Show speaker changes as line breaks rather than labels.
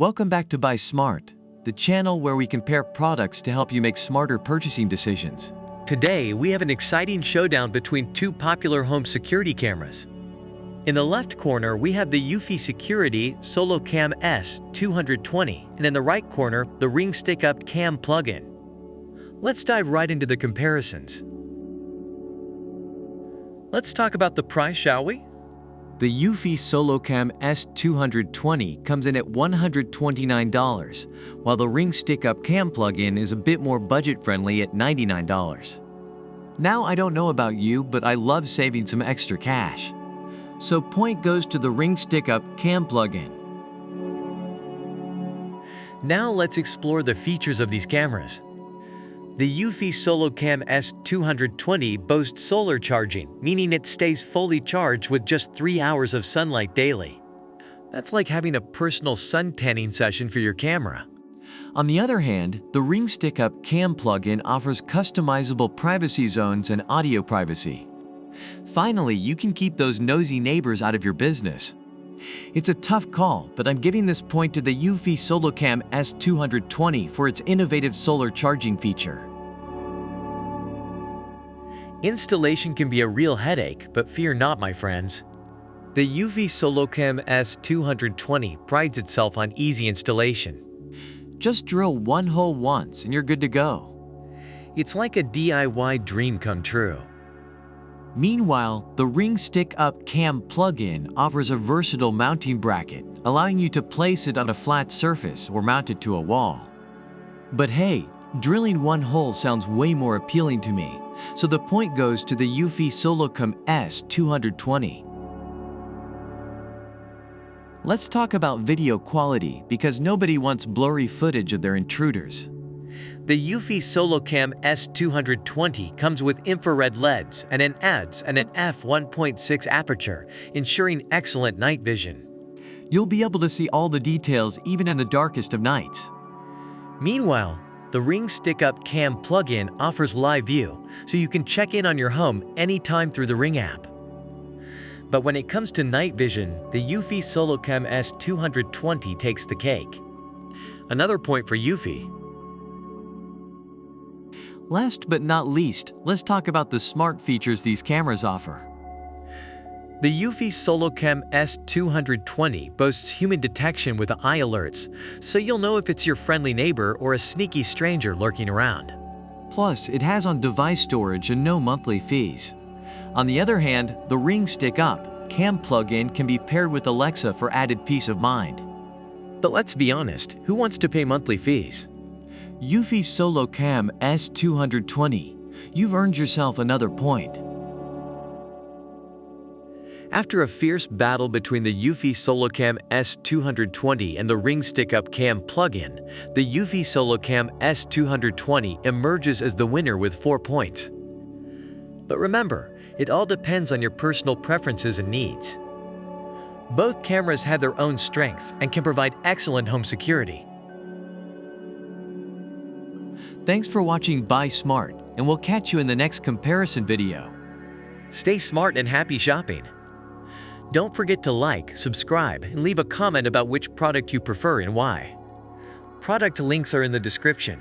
Welcome back to Buy Smart, the channel where we compare products to help you make smarter purchasing decisions.
Today, we have an exciting showdown between two popular home security cameras. In the left corner, we have the eufy Security SoloCam S220, and in the right corner, the Ring Stick-Up Cam plug-in. Let's dive right into the comparisons. Let's talk about the price, shall we?
The eufy SoloCam S220 comes in at $129, while the Ring Stick-Up Cam plug-in is a bit more budget-friendly at $99. Now, I don't know about you, but I love saving some extra cash. So point goes to the Ring Stick-Up Cam plug-in.
Now let's explore the features of these cameras. The eufy SoloCam S220 boasts solar charging, meaning it stays fully charged with just 3 hours of sunlight daily. That's like having a personal sun tanning session for your camera.
On the other hand, the Ring Stick-Up Cam plug-in offers customizable privacy zones and audio privacy. Finally, you can keep those nosy neighbors out of your business. It's a tough call, but I'm giving this point to the eufy SoloCam S220 for its innovative solar charging feature.
Installation can be a real headache, but fear not, my friends. The eufy SoloCam S220 prides itself on easy installation.
Just drill one hole once and you're good to go.
It's like a DIY dream come true.
Meanwhile, the Ring Stick-Up Cam plug-in offers a versatile mounting bracket, allowing you to place it on a flat surface or mount it to a wall. But hey, drilling one hole sounds way more appealing to me, so the point goes to the eufy SoloCam S220. Let's talk about video quality, because nobody wants blurry footage of their intruders.
The eufy SoloCam S220 comes with infrared LEDs and an f1.6 aperture, ensuring excellent night vision.
You'll be able to see all the details even in the darkest of nights.
Meanwhile, the Ring Stick-Up Cam plug-in offers live view, so you can check in on your home anytime through the Ring app. But when it comes to night vision, the eufy SoloCam S220 takes the cake. Another point for eufy.
Last but not least, let's talk about the smart features these cameras offer.
The eufy SoloCam S220 boasts human detection with eye alerts, so you'll know if it's your friendly neighbor or a sneaky stranger lurking around.
Plus, it has on-device storage and no monthly fees. On the other hand, the Ring Stick-Up Cam plug-in can be paired with Alexa for added peace of mind.
But let's be honest, who wants to pay monthly fees?
eufy SoloCam S220. You've earned yourself another point.
After a fierce battle between the eufy SoloCam S220 and the Ring Stick-Up Cam plug-in, the eufy SoloCam S220 emerges as the winner with 4 points. But remember, it all depends on your personal preferences and needs. Both cameras have their own strengths and can provide excellent home security.
Thanks for watching Buy Smart, and we'll catch you in the next comparison video.
Stay smart and happy shopping. Don't forget to like, subscribe, and leave a comment about which product you prefer and why. Product links are in the description.